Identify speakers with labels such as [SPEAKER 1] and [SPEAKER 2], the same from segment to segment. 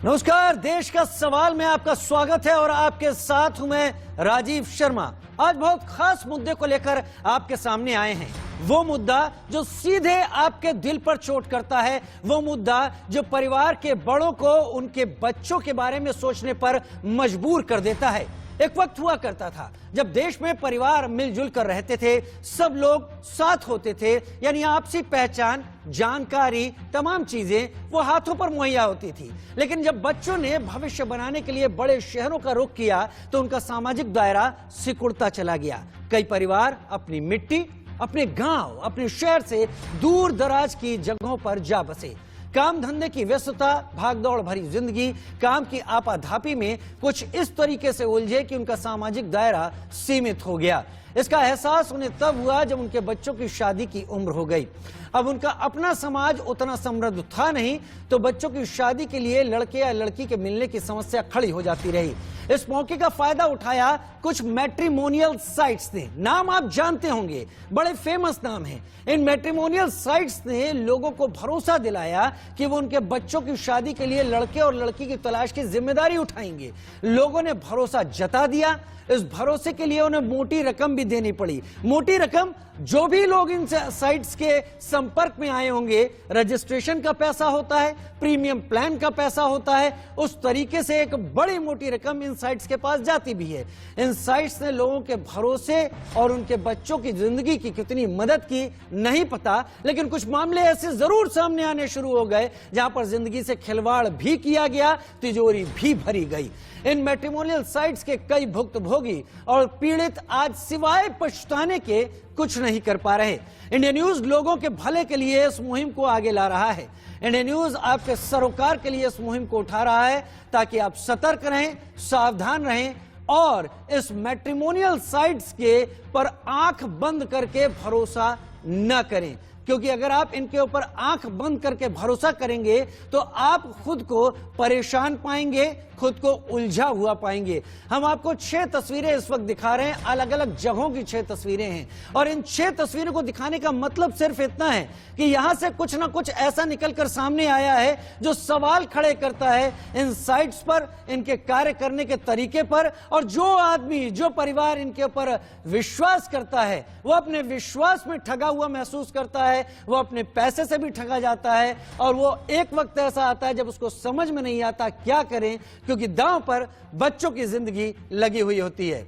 [SPEAKER 1] नमस्कार, देश का सवाल में आपका स्वागत है और आपके साथ हूं मैं राजीव शर्मा। आज बहुत खास मुद्दे को लेकर आपके सामने आए हैं। वो मुद्दा जो सीधे आपके दिल पर चोट करता है, वो मुद्दा जो परिवार के बड़ों को उनके बच्चों के बारे में सोचने पर मजबूर कर देता है। एक वक्त हुआ करता था जब देश में परिवार मिलजुल कर रहते थे, सब लोग साथ होते थे, यानी आपसी पहचान, जानकारी, तमाम चीजें वो हाथों पर मुहैया होती थी। लेकिन जब बच्चों ने भविष्य बनाने के लिए बड़े शहरों का रुख किया तो उनका सामाजिक दायरा सिकुड़ता चला गया। कई परिवार अपनी मिट्टी, अपने गांव, अपने शहर से दूर दराज की जगहों पर जा बसे। काम धंधे की व्यस्तता, भागदौड़ भरी जिंदगी, काम की आपाधापी में कुछ इस तरीके से उलझे कि उनका सामाजिक दायरा सीमित हो गया। इसका एहसास उन्हें तब हुआ जब उनके बच्चों की शादी की उम्र हो गई। अब उनका अपना समाज उतना समृद्ध था नहीं, तो बच्चों की शादी के लिए लड़के या लड़की के मिलने की समस्या खड़ी हो जाती रही। इस मौके का फायदा उठाया कुछ मैट्रिमोनियल साइट्स ने। नाम आप जानते होंगे, बड़े फेमस नाम हैं। इन मैट्रिमोनियल साइट्स ने लोगों को भरोसा दिलाया कि वो उनके बच्चों की शादी के लिए लड़के और लड़की की तलाश की जिम्मेदारी उठाएंगे। लोगों ने भरोसा जता दिया। इस भरोसे के लिए उन्हें मोटी रकम भी देनी पड़ी। मोटी रकम, जो भी लोग इन साइट्स के संपर्क में आए होंगे, रजिस्ट्रेशन का पैसा होता है, प्रीमियम प्लान का पैसा होता है, उस तरीके से एक बड़ी मोटी रकम इन साइट्स के पास जाती भी है। इन साइट्स ने लोगों के भरोसे और उनके बच्चों की जिंदगी की कितनी मदद की नहीं पता, लेकिन कुछ मामले ऐसे जरूर सामने आने शुरू हो गए जहां पर जिंदगी से खिलवाड़ भी किया गया, तिजोरी भी भरी गई। इन मैट्रिमोनियल साइट्स के कई भुक्तभोगी और पीड़ित आज सिवाय पछताने के कुछ नहीं कर पा रहे। इंडिया न्यूज लोगों के भले के लिए इस मुहिम को आगे ला रहा है। इंडिया न्यूज आपके सरोकार के लिए इस मुहिम को उठा रहा है ताकि आप सतर्क रहें, सावधान रहें और इस मैट्रिमोनियल साइट्स के पर आंख बंद करके भरोसा न करें। क्योंकि अगर आप इनके ऊपर आंख बंद करके भरोसा करेंगे तो आप खुद को परेशान पाएंगे, खुद को उलझा हुआ पाएंगे। हम आपको 6 तस्वीरें इस वक्त दिखा रहे हैं, अलग अलग जगहों की 6 तस्वीरें हैं और इन 6 तस्वीरों को दिखाने का मतलब सिर्फ इतना है कि यहां से कुछ ना कुछ ऐसा निकलकर सामने आया है जो सवाल खड़े करता है इन साइट्स पर, इनके कार्य करने के तरीके पर। और जो आदमी, जो परिवार इनके ऊपर विश्वास करता है, वो अपने विश्वास में ठगा हुआ महसूस करता है, वो अपने पैसे से भी ठगा जाता है और वो एक वक्त ऐसा आता है जब उसको समझ में नहीं आता क्या करें, क्योंकि दांव पर बच्चों की जिंदगी लगी हुई होती है।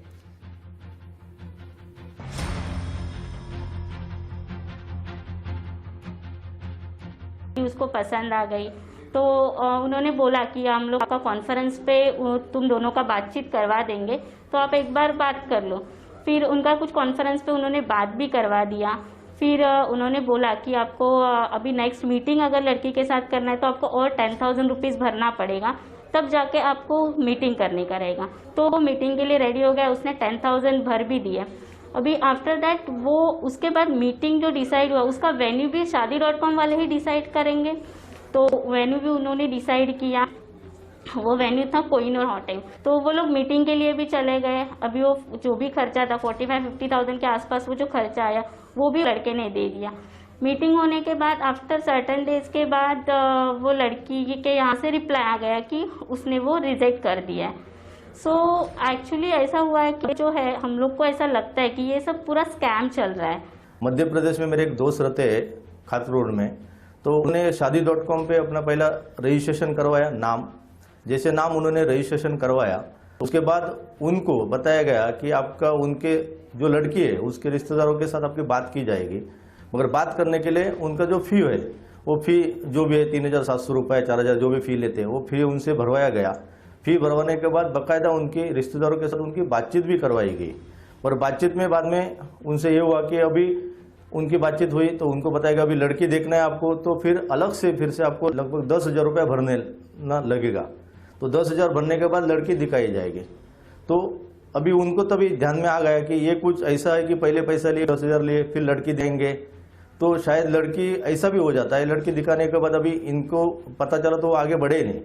[SPEAKER 2] उसको पसंद आ गई तो उन्होंने बोला कि हम लोग आपका कॉन्फ्रेंस पे तुम दोनों का बातचीत करवा देंगे, तो आप एक बार बात कर लो। फिर उनका कुछ कॉन्फ्रेंस पे उन्होंने बात भी करवा दिया। फिर उन्होंने बोला कि आपको अभी नेक्स्ट मीटिंग अगर लड़की के साथ करना है तो आपको और 10,000 रुपीज़ भरना पड़ेगा, तब जाके आपको मीटिंग करने का रहेगा। तो वो मीटिंग के लिए रेडी हो गया, उसने 10,000 भर भी दिए। अभी आफ्टर दैट वो उसके बाद मीटिंग जो डिसाइड हुआ उसका वेन्यू भी shaadi.com वाले ही डिसाइड करेंगे। तो वेन्यू भी उन्होंने डिसाइड किया, वो वेन्यू था कोहिनूर होटल। तो वो लोग मीटिंग के लिए भी चले गए। अभी वो जो भी खर्चा था 45-50,000 के आसपास वो जो खर्चा आया वो भी लड़के ने दे दिया। मीटिंग होने के बाद आफ्टर सर्टेन डेज के बाद वो लड़की के यहाँ से रिप्लाई आ गया कि उसने वो रिजेक्ट कर दिया है। सो एक्चुअली ऐसा हुआ है कि जो है हम लोग को ऐसा लगता है कि ये सब पूरा स्कैम चल रहा है।
[SPEAKER 3] मध्य प्रदेश में मेरे एक दोस्त रहते हैं खातर रोड में, तो उन्होंने shaadi.com पे अपना पहला रजिस्ट्रेशन करवाया। नाम जैसे नाम उन्होंने रजिस्ट्रेशन करवाया, उसके बाद उनको बताया गया कि आपका उनके जो लड़की है उसके रिश्तेदारों के साथ आपकी बात की जाएगी, मगर बात करने के लिए उनका जो फ़ी है वो फ़ी जो भी है 3,700 रुपये, 4,000 जो भी फ़ी लेते हैं वो फ़ी उनसे भरवाया गया। फ़ी भरवाने के बाद बाकायदा उनके रिश्तेदारों के साथ उनकी बातचीत भी करवाई गई। और बातचीत में बाद में उनसे ये हुआ कि अभी उनकी बातचीत हुई तो उनको बताया गया अभी लड़की देखना है आपको, तो फिर अलग से फिर से आपको लगभग 10,000 रुपये भरने ना लगेगा। तो 10,000 भरने के बाद लड़की दिखाई जाएगी। तो अभी उनको तभी ध्यान में आ गया कि ये कुछ ऐसा है कि पहले पैसा लिए 10,000 लिए फिर लड़की देंगे, तो शायद लड़की ऐसा भी हो जाता है। लड़की दिखाने के बाद अभी इनको पता चला तो वो आगे बढ़े नहीं।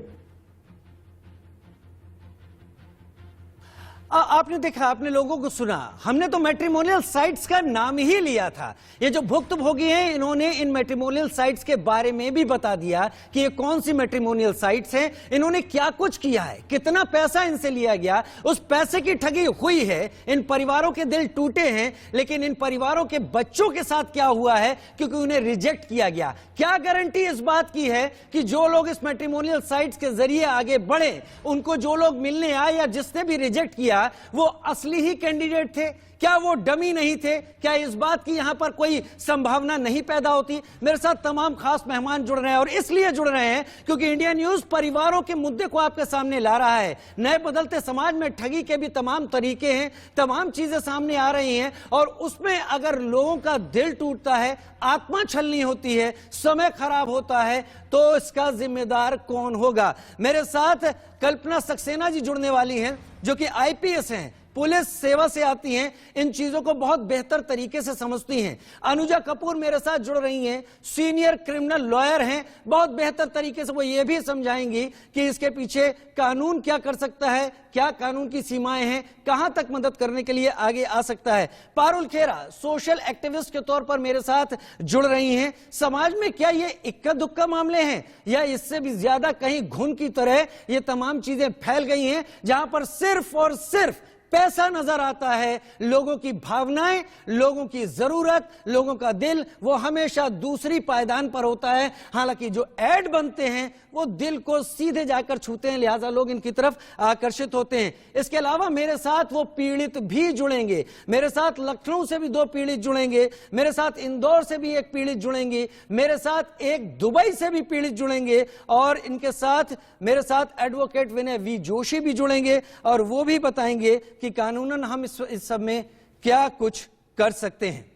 [SPEAKER 1] आपने देखा, आपने लोगों को सुना, हमने तो मैट्रिमोनियल साइट्स का नाम ही लिया था। ये जो भुक्तभोगी हैं, इन्होंने इन मैट्रिमोनियल साइट्स के बारे में भी बता दिया कि ये कौन सी मैट्रिमोनियल साइट्स हैं, इन्होंने क्या कुछ किया है, कितना पैसा इनसे लिया गया, उस पैसे की ठगी हुई है, इन परिवारों के दिल टूटे हैं। लेकिन इन परिवारों के बच्चों के साथ क्या हुआ है, क्योंकि उन्हें रिजेक्ट किया गया। क्या गारंटी इस बात की है कि जो लोग इस मैट्रिमोनियल साइट्स के जरिए आगे बढ़े, उनको जो लोग मिलने आए या जिसने भी रिजेक्ट किया वो असली ही कैंडिडेट थे? क्या वो डमी नहीं थे? क्या इस बात की यहां पर कोई संभावना नहीं पैदा होती? मेरे साथ तमाम खास मेहमान जुड़ रहे हैं और इसलिए जुड़ रहे हैं क्योंकि इंडिया न्यूज परिवारों के मुद्दे को आपके सामने ला रहा है। नए बदलते समाज में ठगी के भी तमाम तरीके हैं, तमाम चीजें सामने आ रही हैं और उसमें अगर लोगों का दिल टूटता है, आत्मा छलनी होती है, समय खराब होता है, तो इसका जिम्मेदार कौन होगा? मेरे साथ कल्पना सक्सेना जी जुड़ने वाली हैं, जो कि आईपीएस हैं, पुलिस सेवा से आती हैं, इन चीजों को बहुत बेहतर तरीके से समझती हैं। अनुजा कपूर मेरे साथ जुड़ रही हैं, सीनियर क्रिमिनल लॉयर हैं, बहुत बेहतर तरीके से वो ये भी समझाएंगी कि इसके पीछे कानून क्या कर सकता है, क्या कानून की सीमाएं हैं, कहां तक मदद करने के लिए आगे आ सकता है। पारुल खेरा सोशल एक्टिविस्ट के तौर पर मेरे साथ जुड़ रही हैं। समाज में क्या ये इक्का दुक्का मामले हैं या इससे भी ज्यादा कहीं घुन की तरह ये तमाम चीजें फैल गई हैं, जहां पर सिर्फ और सिर्फ पैसा नजर आता है? लोगों की भावनाएं, लोगों की जरूरत, लोगों का दिल वो हमेशा दूसरी पायदान पर होता है। हालांकि जो ऐड बनते हैं वो दिल को सीधे जाकर छूते हैं, लिहाजा लोग इनकी तरफ आकर्षित होते हैं। इसके अलावा मेरे साथ वो पीड़ित भी जुड़ेंगे, मेरे साथ लखनऊ से भी 2 पीड़ित जुड़ेंगे, मेरे साथ इंदौर से भी 1 पीड़ित जुड़ेंगे, मेरे साथ एक दुबई से भी पीड़ित जुड़ेंगे और इनके साथ मेरे साथ एडवोकेट विनय वी जोशी भी जुड़ेंगे और वो भी बताएंगे कि कानूनन हम इस सब में क्या कुछ कर सकते हैं।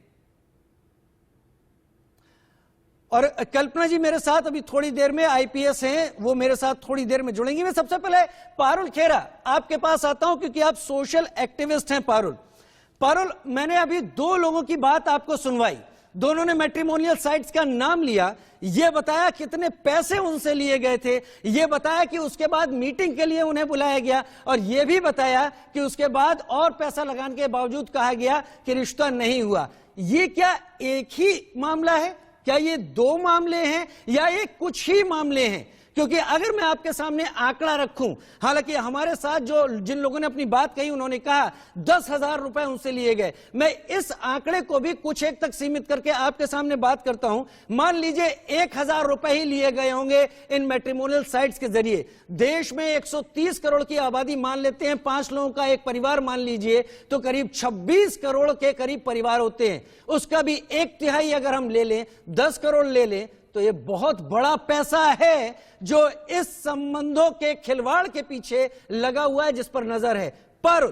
[SPEAKER 1] और कल्पना जी मेरे साथ अभी थोड़ी देर में आईपीएस हैं, वो मेरे साथ थोड़ी देर में जुड़ेंगी। मैं सबसे पहले पारुल खेरा आपके पास आता हूं क्योंकि आप सोशल एक्टिविस्ट हैं। पारुल, मैंने अभी 2 लोगों की बात आपको सुनवाई, दोनों ने मैट्रिमोनियल साइट्स का नाम लिया, ये बताया कितने पैसे उनसे लिए गए थे, ये बताया कि उसके बाद मीटिंग के लिए उन्हें बुलाया गया और ये भी बताया कि उसके बाद और पैसा लगाने के बावजूद कहा गया कि रिश्ता नहीं हुआ। ये क्या एक ही मामला है? क्या ये 2 मामले हैं या ये कुछ ही मामले हैं? क्योंकि अगर मैं आपके सामने आंकड़ा रखूं, हालांकि हमारे साथ जिन लोगों ने अपनी बात कही उन्होंने कहा 10,000 रुपए उनसे लिए गए, मैं इस आंकड़े को भी कुछ एक तक सीमित करके आपके सामने बात करता हूं। मान लीजिए 1,000 रुपए ही लिए गए होंगे इन मैट्रिमोनियल साइट्स के जरिए। देश में 130 करोड़ की आबादी मान लेते हैं, 5 लोगों का एक परिवार मान लीजिए, तो करीब 26 करोड़ के करीब परिवार होते हैं। उसका भी 1/3 अगर हम ले लें, 10 करोड़ ले लें, तो ये बहुत बड़ा पैसा है जो इस संबंधों के खिलवाड़ के पीछे लगा हुआ है, जिस पर नजर है। पारुल,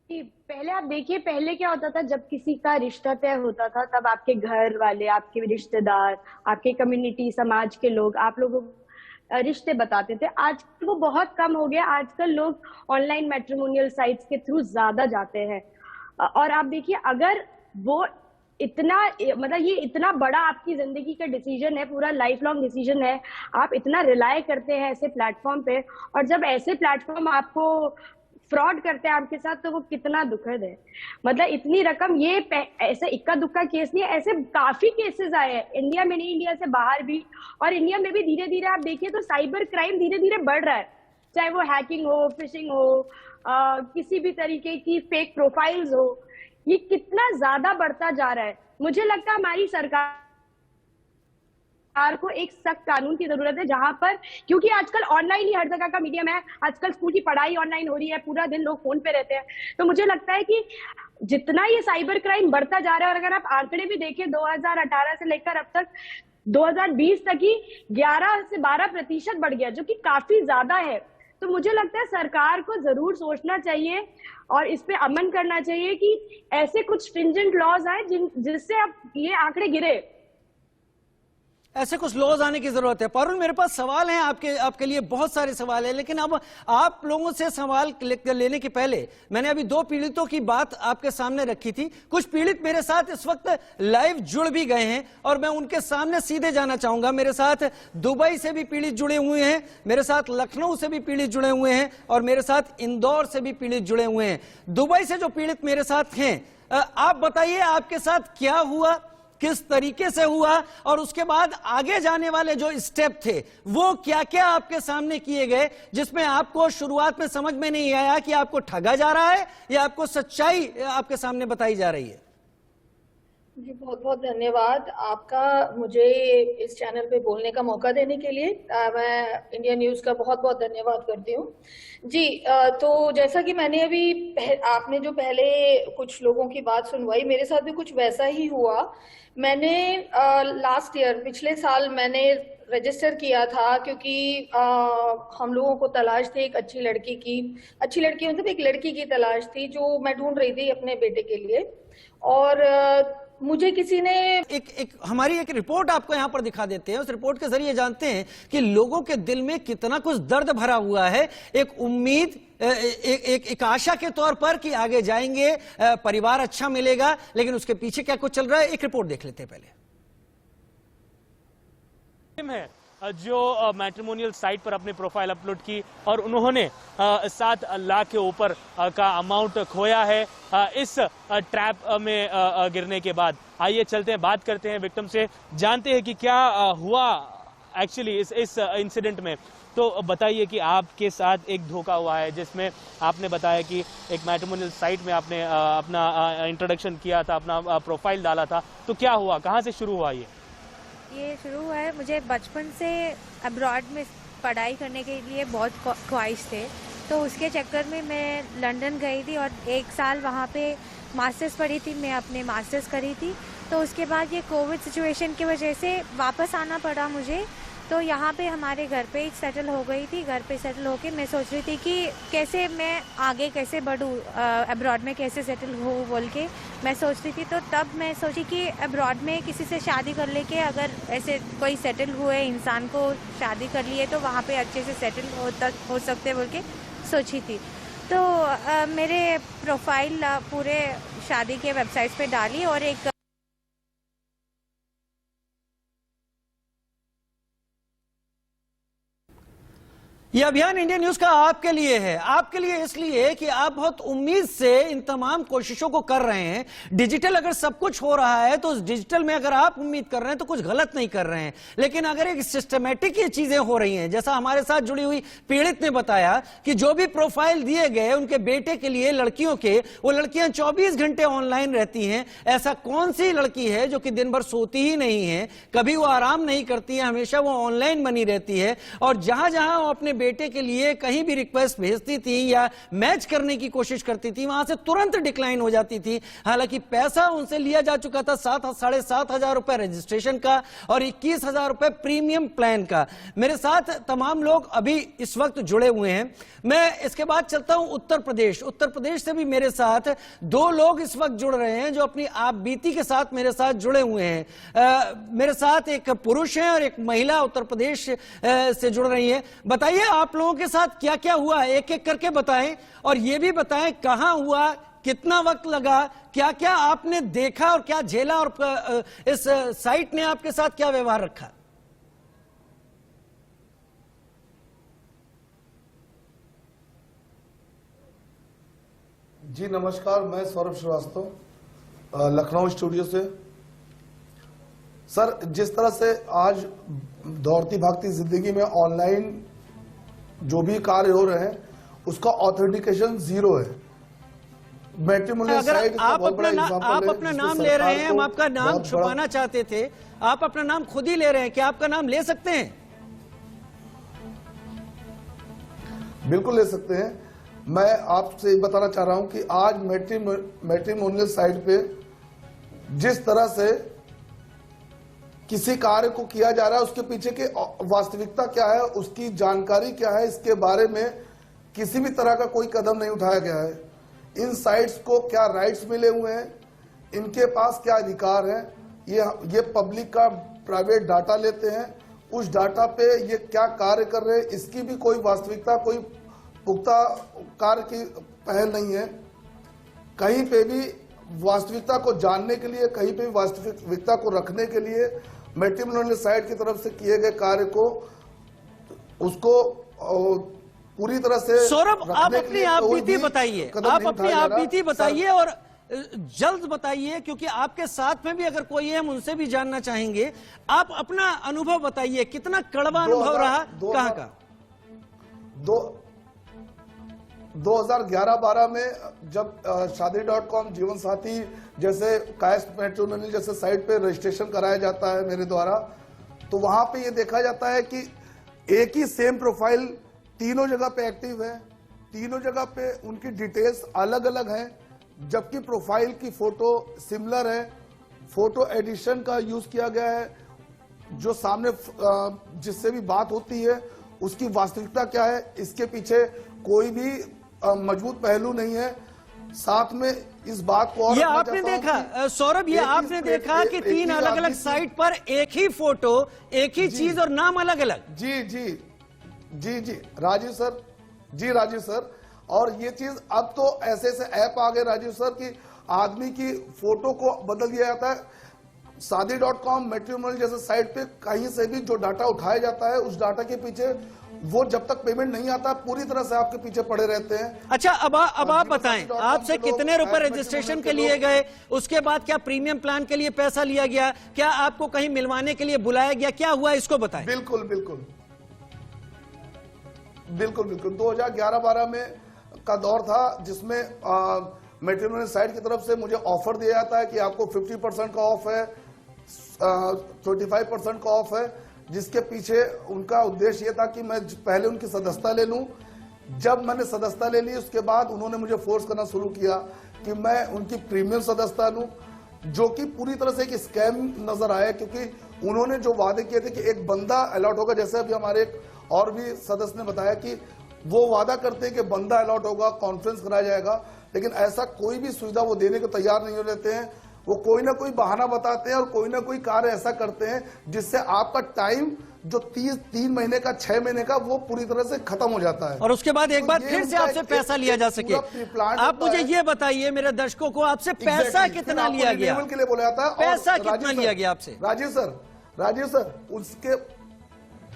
[SPEAKER 4] पहले आप देखिए, पहले क्या होता था, जब किसी का रिश्ता तय होता था तब आपके घर वाले, आपके रिश्तेदार, आपके कम्युनिटी, समाज के लोग आप लोगों को रिश्ते बताते थे। आज वो बहुत कम हो गया। आजकल लोग ऑनलाइन मैट्रिमोनियल साइट्स के थ्रू ज्यादा जाते हैं। और आप देखिए, अगर वो इतना, मतलब ये इतना बड़ा आपकी जिंदगी का डिसीजन है, पूरा लाइफ लॉन्ग डिसीजन है, आप इतना रिलाय करते हैं ऐसे प्लेटफॉर्म पे, और जब ऐसे प्लेटफॉर्म आपको फ्रॉड करते हैं आपके साथ, तो वो कितना दुखद है। मतलब इतनी रकम, ये ऐसे इक्का दुक्का केस नहीं है, ऐसे काफी केसेस आए हैं, इंडिया में नहीं, इंडिया से बाहर भी। और इंडिया में भी धीरे धीरे आप देखिए तो साइबर क्राइम धीरे धीरे बढ़ रहा है, चाहे वो हैकिंग हो, फिशिंग हो, किसी भी तरीके की फेक प्रोफाइल्स हो, ये कितना ज्यादा बढ़ता जा रहा है। मुझे लगता है हमारी सरकार को एक सख्त कानून की जरूरत है, जहां पर, क्योंकि आजकल ऑनलाइन ही हर जगह का मीडियम है, आजकल स्कूल की पढ़ाई ऑनलाइन हो रही है, पूरा दिन लोग फोन पे रहते हैं। तो मुझे लगता है कि जितना ये साइबर क्राइम बढ़ता जा रहा है, और अगर आप आंकड़े भी देखें 2018 से लेकर अब तक 2020 तक ही 11 से 12% बढ़ गया, जो कि काफी ज्यादा है। तो मुझे लगता है सरकार को जरूर सोचना चाहिए और इस पे अमल करना चाहिए कि ऐसे कुछ स्ट्रिंजेंट लॉज आए जिससे अब ये आंकड़े गिरे।
[SPEAKER 1] ऐसे कुछ लॉज आने की जरूरत है। पारुल, मेरे पास सवाल हैं आपके लिए, बहुत सारे सवाल हैं, लेकिन अब आप लोगों से सवाल लेने के पहले मैंने अभी 2 पीड़ितों की बात आपके सामने रखी थी। कुछ पीड़ित मेरे साथ इस वक्त लाइव जुड़ भी गए हैं और मैं उनके सामने सीधे जाना चाहूंगा। मेरे साथ दुबई से भी पीड़ित जुड़े हुए हैं, मेरे साथ लखनऊ से भी पीड़ित जुड़े हुए हैं और मेरे साथ इंदौर से भी पीड़ित जुड़े हुए हैं। दुबई से जो पीड़ित मेरे साथ हैं, आप बताइए आपके साथ क्या हुआ, किस तरीके से हुआ और उसके बाद आगे जाने वाले जो स्टेप थे वो क्या क्या आपके सामने किए गए, जिसमें आपको शुरुआत में समझ में नहीं आया कि आपको ठगा जा रहा है या आपको सच्चाई आपके सामने बताई जा रही है।
[SPEAKER 5] जी, बहुत बहुत धन्यवाद आपका मुझे इस चैनल पे बोलने का मौका देने के लिए। मैं इंडिया न्यूज़ का बहुत बहुत धन्यवाद करती हूँ। जी, तो जैसा कि मैंने अभी आपने जो पहले कुछ लोगों की बात सुनवाई, मेरे साथ भी कुछ वैसा ही हुआ। मैंने लास्ट ईयर, पिछले साल मैंने रजिस्टर किया था क्योंकि हम लोगों को तलाश थी एक अच्छी लड़की मतलब एक लड़की की तलाश थी जो मैं ढूंढ रही थी अपने बेटे के लिए। और मुझे किसी ने
[SPEAKER 1] हमारी एक रिपोर्ट आपको यहां पर दिखा देते हैं। उस रिपोर्ट के जरिए जानते हैं कि लोगों के दिल में कितना कुछ दर्द भरा हुआ है। एक उम्मीद, एक आशा के तौर पर कि आगे जाएंगे, परिवार अच्छा मिलेगा, लेकिन उसके पीछे क्या कुछ चल रहा है, एक रिपोर्ट देख लेते हैं पहले।
[SPEAKER 6] जो मैट्रिमोनियल साइट पर अपनी प्रोफाइल अपलोड की और उन्होंने 7 लाख के ऊपर का अमाउंट खोया है इस ट्रैप में गिरने के बाद। आइए चलते हैं, बात करते हैं विक्टिम से, जानते हैं कि क्या हुआ एक्चुअली इस इंसिडेंट में। तो बताइए कि आपके साथ एक धोखा हुआ है जिसमें आपने बताया कि एक मैट्रिमोनियल साइट में आपने अपना इंट्रोडक्शन किया था, अपना प्रोफाइल डाला था, तो क्या हुआ, कहाँ से शुरू हुआ
[SPEAKER 7] ये शुरू हुआ है। मुझे बचपन से अब्रॉड में पढ़ाई करने के लिए बहुत ख्वाहिश थे, तो उसके चक्कर में मैं लंदन गई थी और 1 साल वहाँ पे मास्टर्स पढ़ी थी। मैं अपने मास्टर्स करी थी, तो उसके बाद ये कोविड सिचुएशन की वजह से वापस आना पड़ा मुझे। तो यहाँ पे हमारे घर पे ही सेटल हो गई थी। घर पे सेटल होके मैं सोच रही थी कि कैसे मैं आगे कैसे बढ़ूँ, अब्रॉड में कैसे सेटल हो बोल के मैं सोच रही थी। तो तब मैं सोची कि अब्रॉड में किसी से शादी कर लेके अगर ऐसे कोई सेटल हुए इंसान को शादी कर लिए तो वहाँ पे अच्छे से सेटल हो सकते बोल के सोची थी। तो मेरे प्रोफाइल पूरे शादी के वेबसाइट्स पे डाली और एक
[SPEAKER 1] यह अभियान इंडिया न्यूज का आपके लिए है, आपके लिए इसलिए कि आप बहुत उम्मीद से इन तमाम कोशिशों को कर रहे हैं। डिजिटल अगर सब कुछ हो रहा है तो उस डिजिटल में अगर आप उम्मीद कर रहे हैं तो कुछ गलत नहीं कर रहे हैं, लेकिन अगर एक सिस्टमेटिक ये चीजें हो रही हैं, जैसा हमारे साथ जुड़ी हुई पीड़ित ने बताया कि जो भी प्रोफाइल दिए गए उनके बेटे के लिए लड़कियों के, वो लड़कियां 24 घंटे ऑनलाइन रहती हैं। ऐसा कौन सी लड़की है जो कि दिन भर सोती ही नहीं है, कभी वो आराम नहीं करती है, हमेशा वो ऑनलाइन बनी रहती है। और जहां जहां वो अपने बेटे के लिए कहीं भी रिक्वेस्ट भेजती थी या मैच करने की कोशिश करती थी, वहां से तुरंत डिक्लाइन हो जाती थी। हालांकि पैसा उनसे लिया जा चुका था 7,500 रुपए रजिस्ट्रेशन का और 21,000 रुपए प्रीमियम प्लान का। मेरे साथ तमाम लोग अभी इस वक्त जुड़े हुए हैं। मैं इसके बाद चलता हूं उत्तर प्रदेश से भी मेरे साथ 2 लोग इस वक्त जुड़ रहे हैं जो अपनी आप बीती के साथ मेरे साथ जुड़े हुए हैं। मेरे साथ एक पुरुष है और एक महिला उत्तर प्रदेश से जुड़ रही है। बताइए आप लोगों के साथ क्या क्या हुआ, एक एक करके बताएं और ये भी बताएं कहां हुआ, कितना वक्त लगा, क्या क्या आपने देखा और क्या झेला और इस साइट ने आपके साथ क्या व्यवहार रखा।
[SPEAKER 8] जी नमस्कार, मैं सौरभ श्रीवास्तव लखनऊ स्टूडियो से। सर, जिस तरह से आज दौड़ती भागती जिंदगी में ऑनलाइन जो भी कार्य हो रहे हैं उसका ऑथेंटिकेशन 0 है। मैट्रिमोनियल साइट
[SPEAKER 1] आप अपना नाम ले रहे हैं, हम आपका नाम छुपाना चाहते थे, आप अपना नाम खुद ही ले रहे हैं, क्या आपका नाम ले सकते हैं?
[SPEAKER 8] बिल्कुल ले सकते हैं। मैं आपसे बताना चाह रहा हूं कि आज मैट्रिमोनियल साइट पे जिस तरह से किसी कार्य को किया जा रहा है उसके पीछे की वास्तविकता क्या है, उसकी जानकारी क्या है, इसके बारे में किसी भी तरह का कोई कदम नहीं उठाया गया है। इन साइट्स को क्या राइट्स मिले हुए हैं, इनके पास क्या अधिकार है, ये पब्लिक का प्राइवेट डाटा लेते हैं, उस डाटा पे ये क्या कार्य कर रहे हैं इसकी भी कोई वास्तविकता, कोई पुख्ता कार्य की पहल नहीं है। कहीं पे भी वास्तविकता को जानने के लिए, कहीं पे भी वास्तविकता को रखने के लिए मैट्रिमोनियल साइट की तरफ से किए गए कार्य को उसको पूरी तरह से
[SPEAKER 1] सौरभ, आप
[SPEAKER 8] रखने के
[SPEAKER 1] अपनी
[SPEAKER 8] लिए
[SPEAKER 1] आप
[SPEAKER 8] कोई
[SPEAKER 1] बीती
[SPEAKER 8] भी
[SPEAKER 1] बताइए,
[SPEAKER 8] कदम
[SPEAKER 1] आप
[SPEAKER 8] नहीं
[SPEAKER 1] अपनी
[SPEAKER 8] उठाया जा
[SPEAKER 1] आप
[SPEAKER 8] रहा।
[SPEAKER 1] बीती बताइए और जल्द बताइए, क्योंकि आपके साथ में भी अगर कोई है हम उनसे भी जानना चाहेंगे। आप अपना अनुभव बताइए, कितना कड़वा अनुभव रहा, कहाँ का?
[SPEAKER 8] 2011-12 में जब शादी.com, जीवन साथी जैसे कास्ट मैट्रिमोनियल जैसे साइट पे रजिस्ट्रेशन कराया जाता है मेरे द्वारा, तो वहां पे ये देखा जाता है कि एक ही सेम प्रोफाइल तीनों जगह पे एक्टिव है, तीनों जगह पे उनकी डिटेल्स अलग अलग हैं, जबकि प्रोफाइल की फोटो सिमिलर है, फोटो एडिशन का यूज किया गया है, जो सामने जिससे भी बात होती है उसकी वास्तविकता क्या है इसके पीछे कोई भी मजबूत पहलू नहीं है। साथ में इस बात को और
[SPEAKER 1] ये आपने देखा सौरभ, ये आपने देखा कि तीन अलग अलग साइट पर एक ही फोटो, एक ही चीज और नाम अलग अलग।
[SPEAKER 8] जी जी जी जी राजीव सर, जी राजीव सर, और ये चीज अब तो ऐसे ऐसे ऐप आ गए राजीव सर कि आदमी की फोटो को बदल दिया जाता है। शादी.com, मैट्रिमोनियल जैसे साइट पे कहीं से भी जो डाटा उठाया जाता है उस डाटा के पीछे वो जब तक पेमेंट नहीं आता पूरी तरह से आपके पीछे पड़े रहते हैं।
[SPEAKER 1] अच्छा, अब आप बताएं, आपसे कितने रुपए रजिस्ट्रेशन के लिए गए, उसके बाद क्या प्रीमियम प्लान के लिए पैसा लिया गया, क्या आपको कहीं मिलवाने के लिए बुलाया गया, क्या हुआ इसको बताएं।
[SPEAKER 8] बिल्कुल बिल्कुल बिल्कुल बिल्कुल 2011-12 में का दौर था जिसमें मैट्रिमोनियल साइट की तरफ से मुझे ऑफर दिया जाता है कि आपको 50% का ऑफ है, 25% का ऑफ है, जिसके पीछे उनका उद्देश्य ये था कि मैं पहले उनकी सदस्यता ले लूं। जब मैंने सदस्यता ले ली उसके बाद उन्होंने मुझे फोर्स करना शुरू किया कि मैं उनकी प्रीमियम सदस्यता लूं, जो कि पूरी तरह से एक स्कैम नजर आया, क्योंकि उन्होंने जो वादे किए थे कि एक बंदा अलॉट होगा, जैसे अभी हमारे एक और भी सदस्य ने बताया कि वो वादा करते हैं कि बंदा अलॉट होगा, कॉन्फ्रेंस कराया जाएगा, लेकिन ऐसा कोई भी सुविधा वो देने को तैयार नहीं हो रहते हैं। वो कोई ना कोई बहाना बताते हैं और कोई ना कोई कार्य ऐसा करते हैं जिससे आपका टाइम जो 3 महीने का, 6 महीने का, वो पूरी तरह से खत्म हो जाता है
[SPEAKER 1] और उसके बाद एक
[SPEAKER 8] तो
[SPEAKER 1] बार
[SPEAKER 8] ये
[SPEAKER 1] फिर से
[SPEAKER 8] उनका
[SPEAKER 1] आपसे पैसा लिया जा सके। आप मुझे ये बताइए मेरे दर्शकों को, आपसे पैसा कितना लिया गया,
[SPEAKER 8] के लिए बोला जाता है,
[SPEAKER 1] पैसा कितना लिया गया आपसे?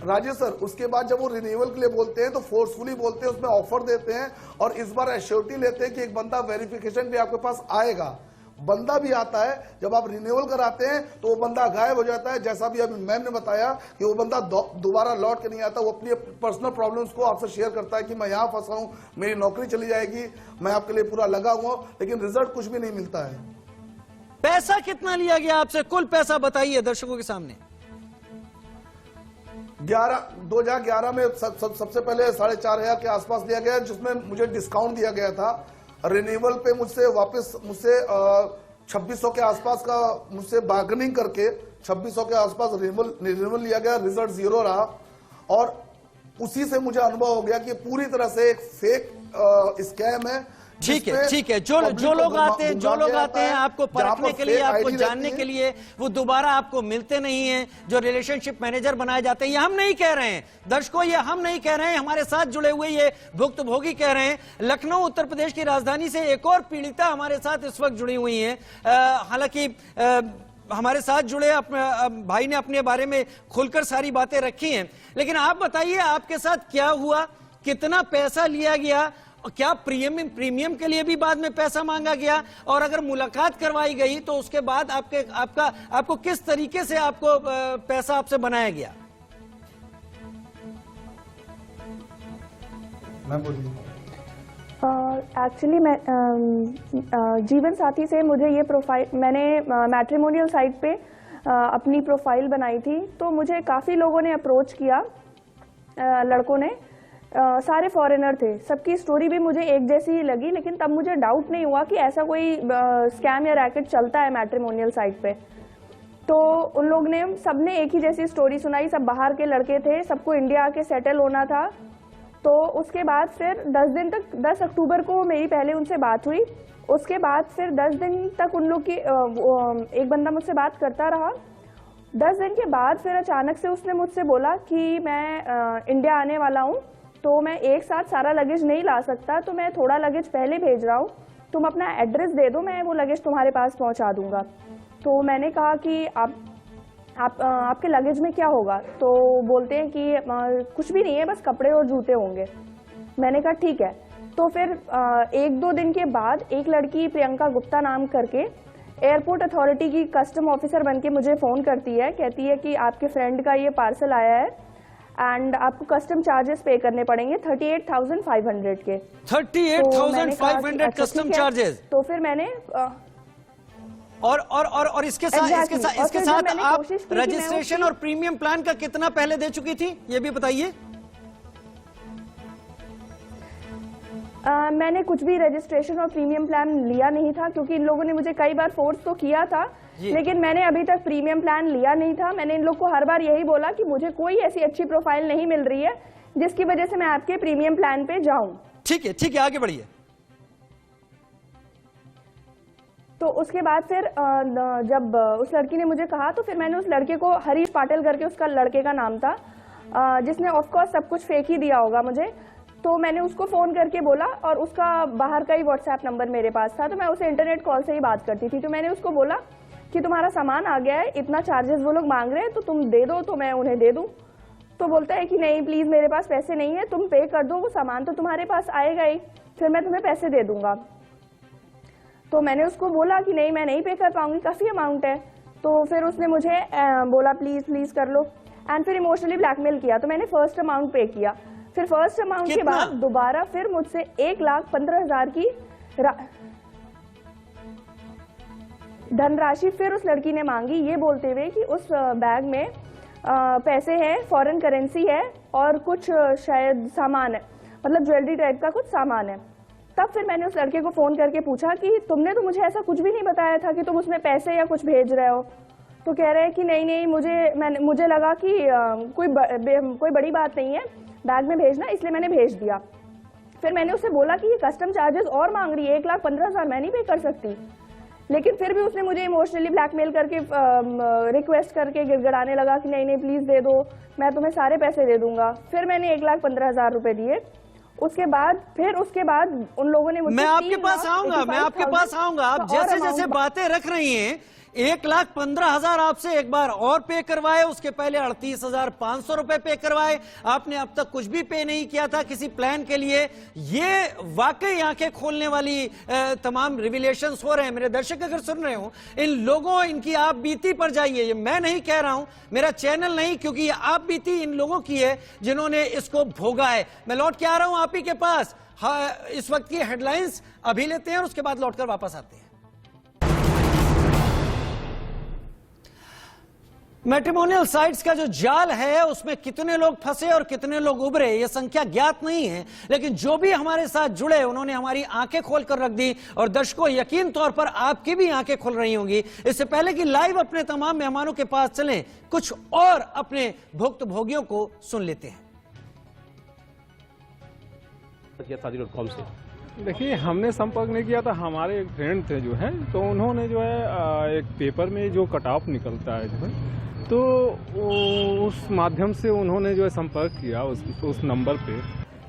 [SPEAKER 8] राजीव सर उसके बाद जब वो रिन्यूअल के लिए बोलते हैं तो फोर्सफुली बोलते हैं, उसमें ऑफर देते हैं और इस बार एश्योरिटी लेते हैं कि एक बंदा वेरिफिकेशन भी आपके पास आएगा। बंदा भी आता है, जब आप रिन्यूअल कराते हैं तो वो बंदा गायब हो जाता है। जैसा भी अभी मैम ने बताया कि वो बंदा दोबारा लौट के नहीं आता, वो अपनी पर्सनल प्रॉब्लम्स को आपसे शेयर करता है कि मैं यहाँ फंसा हूँ, मेरी नौकरी चली जाएगी, मैं आपके लिए पूरा लगा हुआ, लेकिन रिजल्ट कुछ भी नहीं मिलता है।
[SPEAKER 1] पैसा कितना लिया गया आपसे, कुल पैसा बताइए दर्शकों के सामने।
[SPEAKER 8] 2011 में सबसे पहले 4,500 के आसपास दिया गया, जिसमें मुझे डिस्काउंट दिया गया था। रिन्यूअल पे मुझसे 2600 के आसपास का मुझसे बार्गेनिंग करके 2600 के आसपास रिन्यूअल लिया गया, रिजल्ट 0 रहा और उसी से मुझे अनुभव हो गया कि पूरी तरह से एक फेक स्कैम है।
[SPEAKER 1] ठीक है, जो लोग आते हैं आपको परखने के लिए, आपको जानने के लिए, वो दोबारा आपको मिलते नहीं हैं, जो रिलेशनशिप मैनेजर बनाए जाते हैं। ये हम नहीं कह रहे हैं दर्शकों, ये हम नहीं कह रहे हैं, हमारे साथ जुड़े हुए ये भुक्तभोगी कह रहे हैं। लखनऊ उत्तर प्रदेश की राजधानी से एक और पीड़िता हमारे साथ इस वक्त जुड़ी हुई है। हालांकि हमारे साथ जुड़े भाई ने अपने बारे में खुलकर सारी बातें रखी हैं, लेकिन आप बताइए आपके साथ क्या हुआ, कितना पैसा लिया गया, क्या प्रीमियम के लिए भी बाद में पैसा मांगा गया, और अगर मुलाकात करवाई गई तो उसके बाद आपको किस तरीके से आपको पैसा आपसे बनाया गया?
[SPEAKER 8] मैं बोलिए।
[SPEAKER 9] एक्चुअली मैं जीवन साथी से मुझे ये प्रोफाइल, मैंने मैट्रिमोनियल साइट पे अपनी प्रोफाइल बनाई थी, तो मुझे काफ़ी लोगों ने अप्रोच किया, लड़कों ने, सारे फॉरेनर थे, सबकी स्टोरी भी मुझे एक जैसी ही लगी, लेकिन तब मुझे डाउट नहीं हुआ कि ऐसा कोई स्कैम या रैकेट चलता है मैट्रिमोनियल साइट पे। तो उन लोग ने, सबने एक ही जैसी स्टोरी सुनाई, सब बाहर के लड़के थे, सबको इंडिया आके सेटल होना था। तो उसके बाद फिर 10 अक्टूबर को मेरी पहले उनसे बात हुई, उसके बाद फिर 10 दिन तक उन लोग की एक बंदा मुझसे बात करता रहा, 10 दिन के बाद फिर अचानक से उसने मुझसे बोला कि मैं इंडिया आने वाला हूँ, तो मैं एक साथ सारा लगेज नहीं ला सकता, तो मैं थोड़ा लगेज पहले भेज रहा हूँ, तुम अपना एड्रेस दे दो, मैं वो लगेज तुम्हारे पास पहुँचा दूँगा। तो मैंने कहा कि आपके लगेज में क्या होगा? तो बोलते हैं कि कुछ भी नहीं है, बस कपड़े और जूते होंगे। मैंने कहा ठीक है। तो फिर 1-2 दिन के बाद एक लड़की प्रियंका गुप्ता नाम करके एयरपोर्ट अथॉरिटी की कस्टम ऑफिसर बनके मुझे फ़ोन करती है, कहती है कि आपके फ्रेंड का ये पार्सल आया है एंड आपको कस्टम चार्जेस पे करने पड़ेंगे 38,500 के।
[SPEAKER 1] 38,500 कस्टम चार्जेस।
[SPEAKER 9] तो फिर मैंने
[SPEAKER 1] और इसके साथ आप रजिस्ट्रेशन और प्रीमियम प्लान का कितना पहले दे चुकी थी, ये भी बताइए।
[SPEAKER 9] मैंने कुछ भी रजिस्ट्रेशन और प्रीमियम प्लान लिया नहीं था, क्योंकि इन लोगों ने मुझे कई बार फोर्स तो किया था, लेकिन मैंने अभी तक प्रीमियम प्लान लिया नहीं था। मैंने इन लोग को हर बार यही बोला कि मुझे कोई ऐसी अच्छी प्रोफाइल नहीं मिल रही है जिसकी वजह से मैं आपके प्रीमियम प्लान पे जाऊं।
[SPEAKER 1] ठीक है, आगे बढ़िए।
[SPEAKER 9] तो उसके बाद फिर जब उस लड़की ने मुझे कहा, तो फिर मैंने उस लड़के को, हरीश पाटिल करके उसका लड़के का नाम था, जिसने ऑफकोर्स सब कुछ फेक ही दिया होगा मुझे, तो मैंने उसको फ़ोन करके बोला, और उसका बाहर का ही व्हाट्सएप नंबर मेरे पास था, तो मैं उसे इंटरनेट कॉल से ही बात करती थी। तो मैंने उसको बोला कि तुम्हारा सामान आ गया है, इतना चार्जेस वो लोग मांग रहे हैं, तो तुम दे दो तो मैं उन्हें दे दूं। तो बोलता है कि नहीं प्लीज़, मेरे पास पैसे नहीं है, तुम पे कर दो, वो सामान तो तुम्हारे पास आएगा ही, फिर मैं तुम्हें पैसे दे दूंगा। तो मैंने उसको बोला कि नहीं, मैं नहीं पे कर पाऊंगी, काफ़ी अमाउंट है। तो फिर उसने मुझे बोला प्लीज़ कर लो, एंड फिर इमोशनली ब्लैकमेल किया। तो मैंने फर्स्ट अमाउंट पे किया। फिर फर्स्ट अमाउंट के बाद दोबारा फिर मुझसे 1,15,000 की धनराशि फिर उस लड़की ने मांगी, ये बोलते हुए कि उस बैग में पैसे हैं, फॉरेन करेंसी है और कुछ शायद सामान है, मतलब ज्वेलरी टाइप का कुछ सामान है। तब फिर मैंने उस लड़के को फ़ोन करके पूछा कि तुमने तो मुझे ऐसा कुछ भी नहीं बताया था कि तुम उसमें पैसे या कुछ भेज रहे हो। तो कह रहे हैं कि नहीं, मुझे लगा कि कोई बड़ी बात नहीं है बैग में भेजना, इसलिए मैंने भेज दिया। फिर मैंने उससे बोला कि ये कस्टम चार्जेस और मांग रही है, 1,15,000 मैं नहीं पे कर सकती। लेकिन फिर भी उसने मुझे इमोशनली ब्लैकमेल करके रिक्वेस्ट करके गिड़गिड़ाने लगा कि नहीं प्लीज़ दे दो, मैं तुम्हें सारे पैसे दे दूंगा। फिर मैंने 1,15,000 रुपए दिए। उसके बाद उन लोगों ने मुझे
[SPEAKER 1] मैं आपके पास आऊंगा, आप जैसे बातें रख रही हैं, 1,15,000 आपसे एक बार और पे करवाए, उसके पहले 38,500 रुपए पे करवाए, आपने अब तक कुछ भी पे नहीं किया था किसी प्लान के लिए। ये वाकई आंखें खोलने वाली तमाम रिविलेशंस हो रहे हैं। मेरे दर्शक अगर सुन रहे हो, इन लोगों, इनकी आप बीती पर जाइए, ये मैं नहीं कह रहा हूं, मेरा चैनल नहीं, क्योंकि ये आप बीती इन लोगों की है जिन्होंने इसको भोगा है। मैं लौट के आ रहा हूं आप ही के पास। हाँ, इस वक्त की हेडलाइंस अभी लेते हैं और उसके बाद लौटकर वापस आते हैं। मैट्रिमोनियल साइट्स का जो जाल है, उसमें कितने लोग फंसे और कितने लोग उभरे, ये संख्या ज्ञात नहीं है, लेकिन जो भी हमारे साथ जुड़े उन्होंने हमारी आंखें खोलकर रख दी, और दर्शकों यकीन तौर पर आपकी भी आंखें खुल रही होंगी। इससे पहले कि लाइव अपने तमाम मेहमानों के पास चलें, कुछ और अपने भुक्तभोगियों को सुन लेते हैं।
[SPEAKER 10] शादी.com से देखिए, हमने संपर्क नहीं किया था, हमारे एक फ्रेंड थे जो है, तो उन्होंने जो है एक पेपर में जो कट ऑफ निकलता है जो है, तो उस माध्यम से उन्होंने जो है संपर्क किया उस नंबर पे।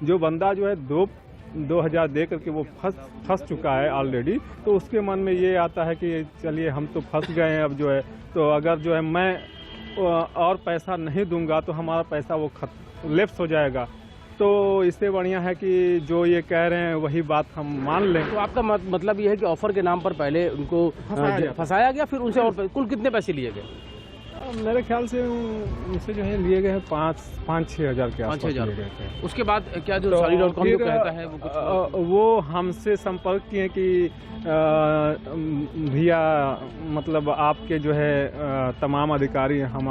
[SPEAKER 10] जो बंदा जो है 2,000 दे करके वो फंस चुका है ऑलरेडी, तो उसके मन में ये आता है कि चलिए हम तो फंस गए हैं, अब जो है तो अगर जो है मैं और पैसा नहीं दूंगा तो हमारा पैसा वो लैप्स हो जाएगा। तो इससे बढ़िया है कि जो ये कह रहे हैं वही बात हम मान लें।
[SPEAKER 11] तो आपका मतलब ये है कि ऑफर के नाम पर पहले उनको फंसाया गया, फिर उनसे और कुल कितने पैसे लिए गए?
[SPEAKER 10] मेरे ख्याल से उनसे जो है लिए गए 5-6 हज़ार के आसपास लिए गए थे।
[SPEAKER 11] उसके बाद क्या जो शादी.com जो कहता है
[SPEAKER 10] वो हमसे संपर्क किए कि भैया मतलब आपके जो है तमाम अधिकारी हम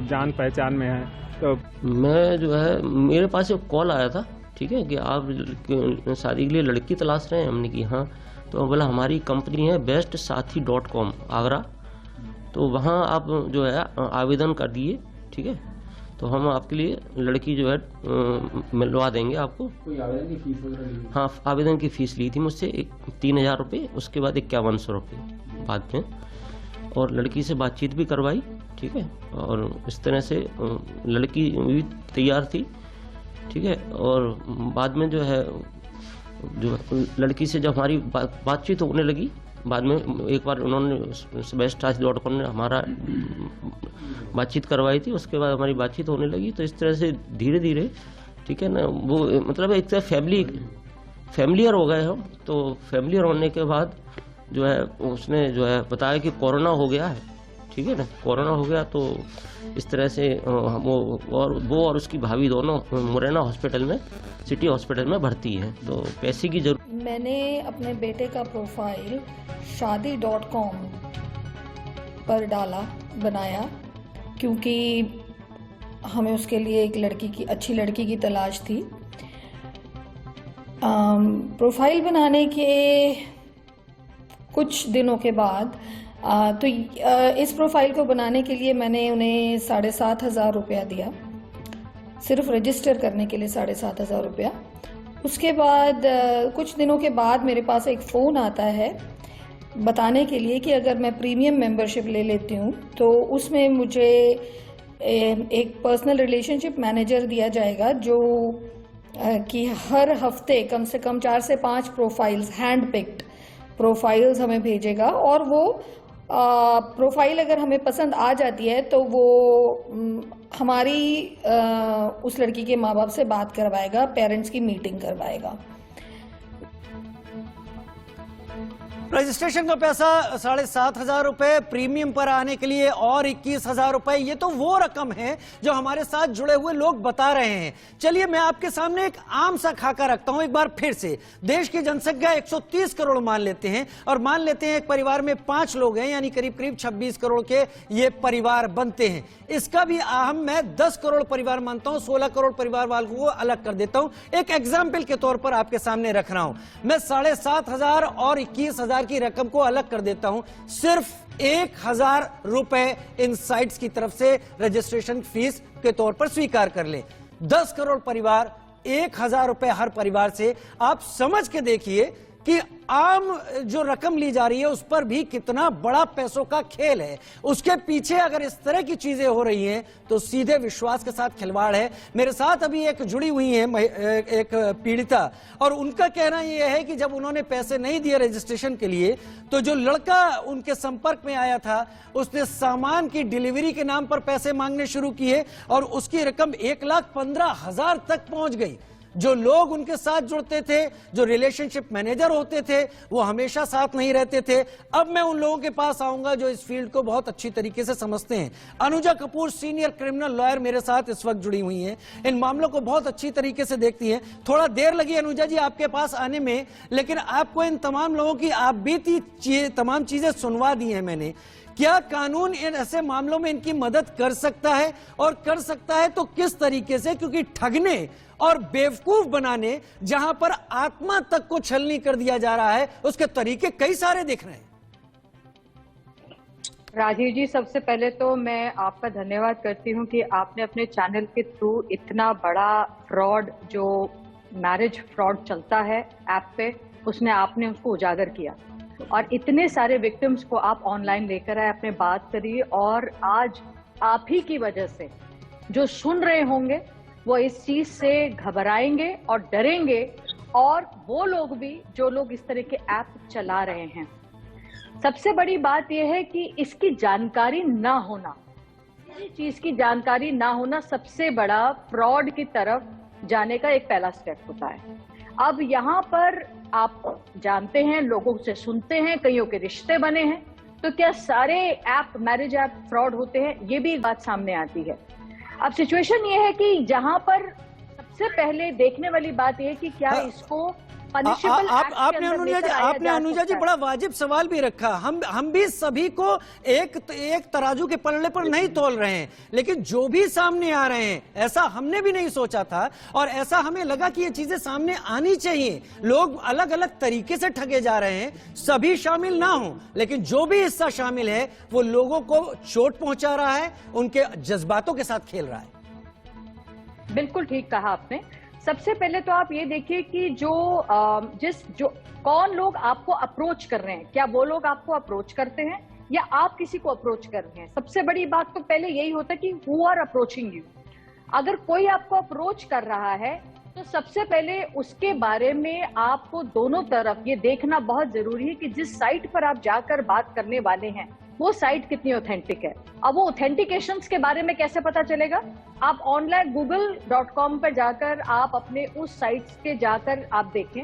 [SPEAKER 10] जान पहचान में हैं। तो
[SPEAKER 12] मैं जो है, मेरे पास एक कॉल आया था, ठीक है, कि आप शादी के लिए लड़की तलाश रहे हैं। हमने की हाँ, तो बोला हमारी कंपनी है bestsathi.com आगरा, तो वहाँ आप जो है आवेदन कर दिए, ठीक है, तो हम आपके लिए लड़की जो है मिलवा देंगे आपको।
[SPEAKER 11] कोई आवेदन की फीस वगैरह?
[SPEAKER 12] हाँ, आवेदन की फ़ीस ली थी मुझसे 3,000 रुपये, उसके बाद 5,100 रुपये बाद में। और लड़की से बातचीत भी करवाई, ठीक है, और इस तरह से लड़की भी तैयार थी, ठीक है। और बाद में जो है जो लड़की से जब हमारी बातचीत होने लगी, बाद में एक बार उन्होंने bestach.com ने हमारा बातचीत करवाई थी, उसके बाद हमारी बातचीत होने लगी। तो इस तरह से धीरे धीरे, ठीक है ना, वो मतलब एक तरह फैमिलियर हो गए हम। तो फैमिलियर होने के बाद जो है उसने जो है बताया कि कोरोना हो गया है, ठीक है ना, कोरोना हो गया। तो इस तरह से वो और उसकी भाभी दोनों मुरैना हॉस्पिटल में, सिटी हॉस्पिटल में भर्ती हैं। तो पैसे की जरूरत।
[SPEAKER 13] मैंने अपने बेटे का प्रोफाइल शादी.com पर बनाया, क्योंकि हमें उसके लिए एक अच्छी लड़की की तलाश थी। प्रोफाइल बनाने के कुछ दिनों के बाद इस प्रोफाइल को बनाने के लिए मैंने उन्हें 7,500 रुपया दिया, सिर्फ रजिस्टर करने के लिए 7,500 रुपया। उसके बाद कुछ दिनों के बाद मेरे पास एक फ़ोन आता है बताने के लिए कि अगर मैं प्रीमियम मेंबरशिप ले लेती हूँ तो उसमें मुझे एक पर्सनल रिलेशनशिप मैनेजर दिया जाएगा, जो कि हर हफ्ते कम से कम 4 से 5 प्रोफाइल्स, हैंड पिक्ड प्रोफाइल्स हमें भेजेगा। और वो प्रोफाइल अगर हमें पसंद आ जाती है तो वो हमारी उस लड़की के माँ बाप से बात करवाएगा, पेरेंट्स की मीटिंग करवाएगा।
[SPEAKER 1] रजिस्ट्रेशन का पैसा 7,500 रुपए, प्रीमियम पर आने के लिए और 21,000 रुपए। ये तो वो रकम है जो हमारे साथ जुड़े हुए लोग बता रहे हैं। चलिए मैं आपके सामने एक आम सा खाका रखता हूं एक बार फिर से। देश की जनसंख्या 130 करोड़ मान लेते हैं, और मान लेते हैं एक परिवार में 5 लोग हैं, यानी करीब करीब 26 करोड़ के ये परिवार बनते हैं। इसका भी मैं 10 करोड़ परिवार मानता हूं, 16 करोड़ परिवार वालों को अलग कर देता हूं। एक एग्जाम्पल के तौर पर आपके सामने रख रहा हूं। मैं 7,500 और 21,000 की रकम को अलग कर देता हूं। सिर्फ 1,000 रुपए इन साइट्स की तरफ से रजिस्ट्रेशन फीस के तौर पर स्वीकार कर ले। 10 करोड़ परिवार, 1,000 रुपए हर परिवार से। आप समझ के देखिए कि आम जो रकम ली जा रही है उस पर भी कितना बड़ा पैसों का खेल है। उसके पीछे अगर इस तरह की चीजें हो रही हैं तो सीधे विश्वास के साथ खिलवाड़ है। मेरे साथ अभी एक जुड़ी हुई है एक पीड़िता, और उनका कहना यह है कि जब उन्होंने पैसे नहीं दिए रजिस्ट्रेशन के लिए तो जो लड़का उनके संपर्क में आया था उसने सामान की डिलीवरी के नाम पर पैसे मांगने शुरू किए, और उसकी रकम 1,15,000 तक पहुंच गई। जो लोग उनके साथ जुड़ते थे, जो रिलेशनशिप मैनेजर होते थे, वो हमेशा साथ नहीं रहते थे। अब मैं उन लोगों के पास आऊंगा जो इस फील्ड को बहुत अच्छी तरीके से समझते हैं। Anuja Kapoor senior criminal lawyer मेरे साथ इस वक्त जुड़ी हुई हैं, इन मामलों को बहुत अच्छी तरीके से देखती हैं। थोड़ा देर लगी अनुजा जी आपके पास आने में, लेकिन आपको इन तमाम लोगों की आप बीती तमाम चीजें सुनवा दी हैं मैंने। क्या कानून इन ऐसे मामलों में इनकी मदद कर सकता है, और कर सकता है तो किस तरीके से? क्योंकि ठगने और बेवकूफ बनाने, जहां पर आत्मा तक को छलनी कर दिया जा रहा है, उसके तरीके कई सारे दिख रहे हैं।
[SPEAKER 14] राजीव जी, सबसे पहले तो मैं आपका धन्यवाद करती हूं कि आपने अपने चैनल के थ्रू इतना बड़ा फ्रॉड, जो मैरिज फ्रॉड चलता है ऐप पे, आपने उसको उजागर किया, और इतने सारे विक्टिम्स को आप ऑनलाइन लेकर आए, आपने बात करी, और आज आप ही की वजह से जो सुन रहे होंगे वो इस चीज से घबराएंगे और डरेंगे, और वो लोग भी जो लोग इस तरह के ऐप चला रहे हैं। सबसे बड़ी बात यह है कि इसकी जानकारी ना होना, किसी चीज की जानकारी ना होना सबसे बड़ा फ्रॉड की तरफ जाने का एक पहला स्टेप होता है। अब यहाँ पर आप जानते हैं, लोगों से सुनते हैं, कईयों के रिश्ते बने हैं, तो क्या सारे ऐप, मैरिज ऐप फ्रॉड होते हैं? ये भी एक बात सामने आती है। अब सिचुएशन ये है कि जहां पर सबसे पहले देखने वाली बात ये है कि क्या इसको
[SPEAKER 1] आपने अनुजा जी बड़ा वाजिब सवाल भी रखा। हम भी सभी को एक तराजू के पलड़े पर नहीं तोल रहे हैं, लेकिन जो भी सामने आ रहे हैं ऐसा हमने भी नहीं सोचा था, और ऐसा हमें लगा कि ये चीजें सामने आनी चाहिए। लोग अलग अलग तरीके से ठगे जा रहे हैं, सभी शामिल ना हो, लेकिन जो भी हिस्सा शामिल है वो लोगों को चोट पहुंचा रहा है, उनके जज्बातों के साथ खेल रहा है।
[SPEAKER 14] बिल्कुल ठीक कहा आपने। सबसे पहले तो आप ये देखिए कि कौन लोग आपको अप्रोच कर रहे हैं, क्या वो लोग आपको अप्रोच करते हैं, या आप किसी को अप्रोच कर रहे हैं। सबसे बड़ी बात तो पहले यही होता है कि हु आर अप्रोचिंग यू। अगर कोई आपको अप्रोच कर रहा है तो सबसे पहले उसके बारे में आपको दोनों तरफ ये देखना बहुत जरूरी है कि जिस साइट पर आप जाकर बात करने वाले हैं वो साइट कितनी ऑथेंटिक है। अब वो ऑथेंटिकेशंस के बारे में कैसे पता चलेगा? आप ऑनलाइन google.com पर जाकर आप अपने उस साइट्स के जाकर आप देखें,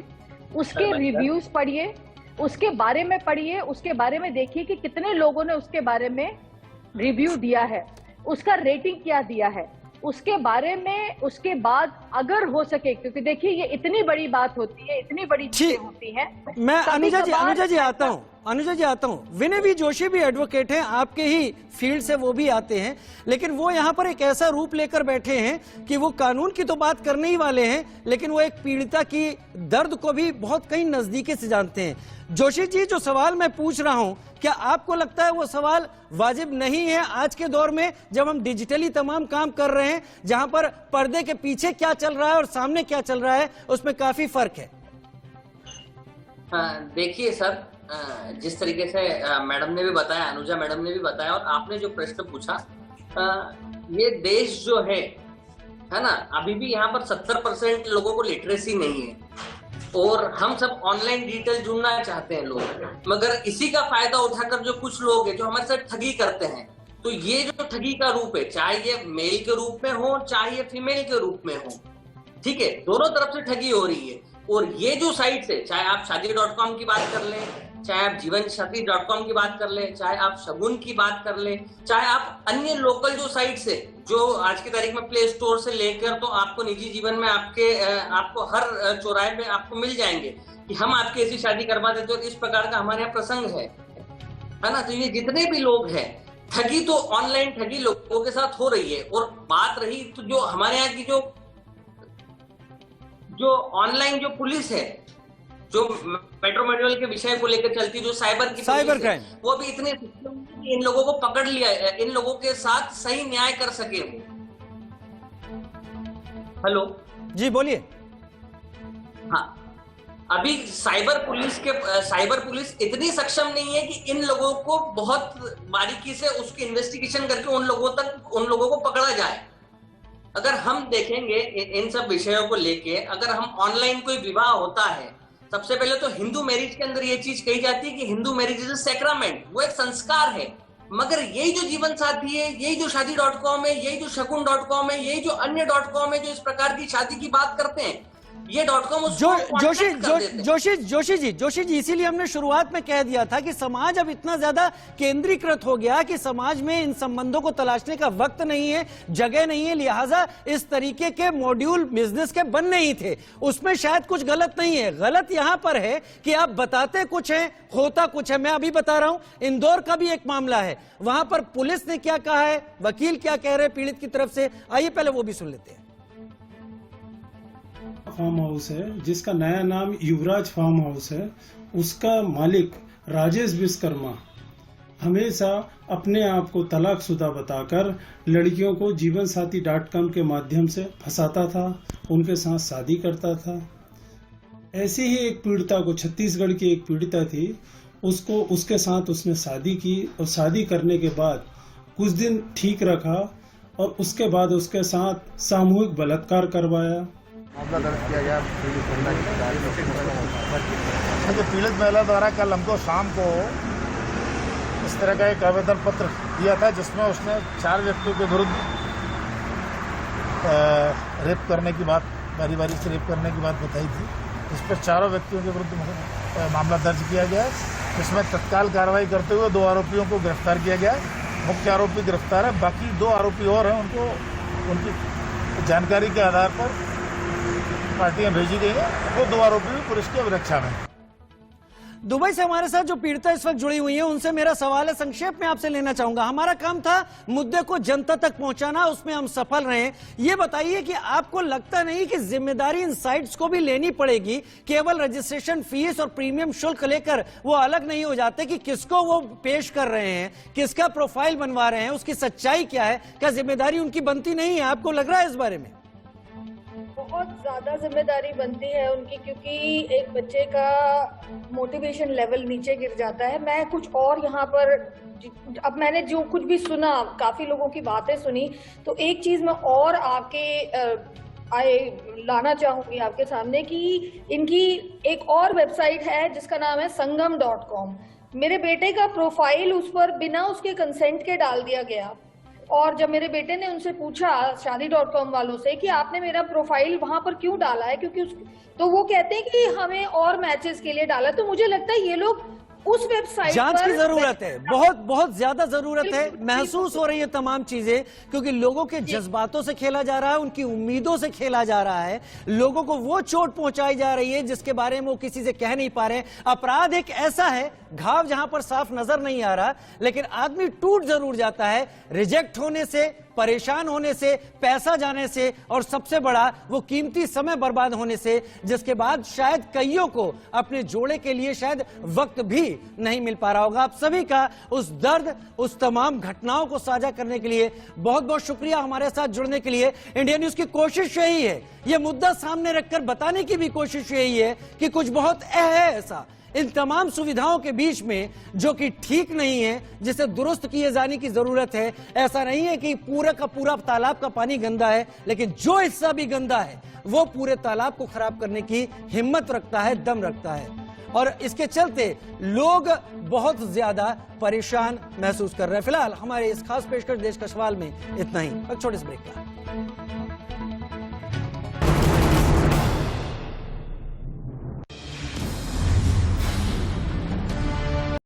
[SPEAKER 14] उसके रिव्यूज पढ़िए, उसके बारे में पढ़िए, उसके बारे में देखिए कि कितने लोगों ने उसके बारे में रिव्यू दिया है, उसका रेटिंग क्या दिया है, उसके बारे में उसके बाद अगर हो सके, क्योंकि देखिए ये इतनी बड़ी बात होती है, इतनी बड़ी चीजें होती हैं।
[SPEAKER 1] मैं अनुजा जी आता हूँ। विनय वी जोशी भी एडवोकेट हैं, आपके ही फील्ड से वो भी आते हैं, लेकिन वो यहाँ पर एक ऐसा रूप लेकर बैठे हैं कि वो कानून की तो बात करने ही वाले हैं, लेकिन वो एक पीड़िता की दर्द को भी बहुत कहीं नजदीकी से जानते हैं। जोशी जी, जो सवाल मैं पूछ रहा हूँ, क्या आपको लगता है वो सवाल वाजिब नहीं है आज के दौर में, जब हम डिजिटली तमाम काम कर रहे हैं, जहां पर पर्दे के पीछे क्या चल रहा है और सामने क्या चल रहा है उसमें काफी फर्क है?
[SPEAKER 15] देखिए सर, जिस तरीके से मैडम ने भी बताया, अनुजा मैडम ने भी बताया, और आपने जो प्रश्न पूछा, ये देश जो है ना, अभी भी यहाँ पर 70% लोगों को लिटरेसी नहीं है, और हम सब ऑनलाइन डिजिटल जुड़ना चाहते हैं लोग, मगर इसी का फायदा उठाकर जो कुछ लोग हैं जो हमारे साथ ठगी करते हैं, तो ये जो ठगी का रूप है, चाहे ये मेल के रूप में हो चाहे ये फीमेल के रूप में हो, ठीक है, दोनों तरफ से ठगी हो रही है। और ये जो साइट है, चाहे आप शादी.com की बात कर लें, चाहे आप जीवनसाथी.com की बात कर लें, चाहे आप शगुन की बात कर लें, चाहे आप अन्य लोकल जो साइट्स है, जो आज की तारीख में प्ले स्टोर से लेकर तो आपको निजी जीवन में आपको हर चौराहे पे आपको मिल जाएंगे कि हम आपकी ऐसी शादी करवा देते, और इस प्रकार का हमारे यहाँ प्रसंग है ना। तो ये जितने भी लोग हैं, ठगी तो ऑनलाइन ठगी लोगों के साथ हो रही है। और बात रही तो जो हमारे यहाँ की जो ऑनलाइन जो पुलिस है, जो मेट्रो मेडल के विषय को लेकर चलती, जो साइबर क्राइम, वो भी इतने इन लोगों को पकड़ लिया, इन लोगों के साथ सही न्याय कर सके। हेलो
[SPEAKER 1] जी, बोलिए।
[SPEAKER 15] हाँ, अभी साइबर पुलिस इतनी सक्षम नहीं है कि इन लोगों को बहुत बारीकी से उसकी इन्वेस्टिगेशन करके उन लोगों को पकड़ा जाए। अगर हम देखेंगे इन सब विषयों को लेके, अगर हम ऑनलाइन कोई विवाह होता है, सबसे पहले तो हिंदू मैरिज के अंदर ये चीज कही जाती है कि Hindu marriage is a sacrament, वो एक संस्कार है। मगर यही जो जीवन साथी है, यही जो शादी.com है, यही जो शकुन.com है, यही जो अन्य .com है जो इस प्रकार की शादी की बात करते हैं, ये .com जोशी जी,
[SPEAKER 1] इसीलिए हमने शुरुआत में कह दिया था कि समाज अब इतना ज्यादा केंद्रीकृत हो गया कि समाज में इन संबंधों को तलाशने का वक्त नहीं है, जगह नहीं है, लिहाजा इस तरीके के मॉड्यूल बिजनेस के बनने ही थे। उसमें शायद कुछ गलत नहीं है। गलत यहां पर है कि आप बताते कुछ है, होता कुछ है। मैं अभी बता रहा हूं, इंदौर का भी एक मामला है, वहां पर पुलिस ने क्या कहा है, वकील क्या कह रहे हैं पीड़ित की तरफ से, आइए पहले वो भी सुन लेते हैं।
[SPEAKER 16] फार्म हाउस है जिसका नया नाम युवराज फार्म हाउस है, उसका मालिक राजेश विश्वकर्मा हमेशा अपने आप को तलाकशुदा बताकर लड़कियों को जीवनसाथी.com के माध्यम से फंसाता था, उनके साथ शादी करता था। ऐसी ही एक पीड़िता को, छत्तीसगढ़ की एक पीड़िता थी, उसके साथ उसने शादी की, और शादी करने के बाद कुछ दिन ठीक रखा और उसके बाद उसके साथ सामूहिक बलात्कार करवाया।
[SPEAKER 17] मामला दर्ज किया गया तो पीड़ित महिला द्वारा कल हमको शाम को इस तरह का एक आवेदन पत्र दिया था, जिसमें उसने 4 व्यक्तियों के विरुद्ध रेप करने की बात, बारी से रेप करने की बात बताई थी। इस पर 4 व्यक्तियों के विरुद्ध मामला दर्ज किया गया, जिसमें तत्काल कार्रवाई करते हुए 2 आरोपियों को गिरफ्तार किया गया। मुख्य आरोपी गिरफ्तार है, बाकी 2 आरोपी और हैं, उनको उनकी जानकारी के आधार पर पार्टियां भेजी गई है। वो 2 आरोपी भी पुलिस की अभिरक्षा में।
[SPEAKER 1] दुबई से हमारे साथ जो पीड़िता इस वक्त जुड़ी हुई है, उनसे मेरा सवाल है, संक्षेप में आपसे लेना चाहूंगा। हमारा काम था मुद्दे को जनता तक पहुंचाना, उसमें हम सफल रहे। ये बताइए कि आपको लगता नहीं कि जिम्मेदारी इन साइट्स को भी लेनी पड़ेगी? केवल रजिस्ट्रेशन फीस और प्रीमियम शुल्क लेकर वो अलग नहीं हो जाते कि किसको वो पेश कर रहे हैं, किसका प्रोफाइल बनवा रहे हैं, उसकी सच्चाई क्या है? क्या जिम्मेदारी उनकी बनती नहीं है? आपको लग रहा है इस बारे में?
[SPEAKER 14] बहुत
[SPEAKER 5] ज्यादा जिम्मेदारी बनती है उनकी, क्योंकि एक बच्चे का मोटिवेशन लेवल नीचे गिर जाता है। मैं कुछ और यहाँ पर, अब मैंने जो कुछ भी सुना, काफी लोगों की बातें सुनी, तो एक चीज मैं और लाना चाहूंगी आपके सामने कि इनकी एक और वेबसाइट है जिसका नाम है संगम.com। मेरे बेटे का प्रोफाइल उस पर बिना उसके कंसेंट के डाल दिया गया, और जब मेरे बेटे ने उनसे पूछा शादी.com वालों से कि आपने मेरा प्रोफाइल वहां पर क्यों डाला है, क्योंकि तो वो कहते हैं कि हमें और मैचेस के लिए डाला। तो मुझे लगता है ये लोग उस वेबसाइट
[SPEAKER 1] जांच की जरूरत है, बहुत बहुत ज्यादा जरूरत है। महसूस हो रही है तमाम चीजें, क्योंकि लोगों के जज्बातों से खेला जा रहा है, उनकी उम्मीदों से खेला जा रहा है, लोगों को वो चोट पहुंचाई जा रही है जिसके बारे में वो किसी से कह नहीं पा रहे। अपराध एक ऐसा है, घाव जहां पर साफ नजर नहीं आ रहा, लेकिन आदमी टूट जरूर जाता है रिजेक्ट होने से, परेशान होने से, पैसा जाने से, और सबसे बड़ा वो कीमती समय बर्बाद होने से, जिसके बाद शायद कईयों को अपने जोड़े के लिए शायद वक्त भी नहीं मिल पा रहा होगा। आप सभी का उस दर्द, उस तमाम घटनाओं को साझा करने के लिए बहुत बहुत शुक्रिया। हमारे साथ जुड़ने के लिए इंडिया न्यूज की कोशिश यही है, यह मुद्दा सामने रखकर बताने की भी कोशिश यही है कि कुछ बहुत है ऐसा इन तमाम सुविधाओं के बीच में जो कि ठीक नहीं है, जिसे दुरुस्त किए जाने की जरूरत है। ऐसा नहीं है कि पूरा का पूरा तालाब का पानी गंदा है, लेकिन जो हिस्सा भी गंदा है वो पूरे तालाब को खराब करने की हिम्मत रखता है, दम रखता है, और इसके चलते लोग बहुत ज्यादा परेशान महसूस कर रहे हैं। फिलहाल हमारे इस खास पेशकश देश का सवाल में इतना ही। एक छोटे से ब्रेक का।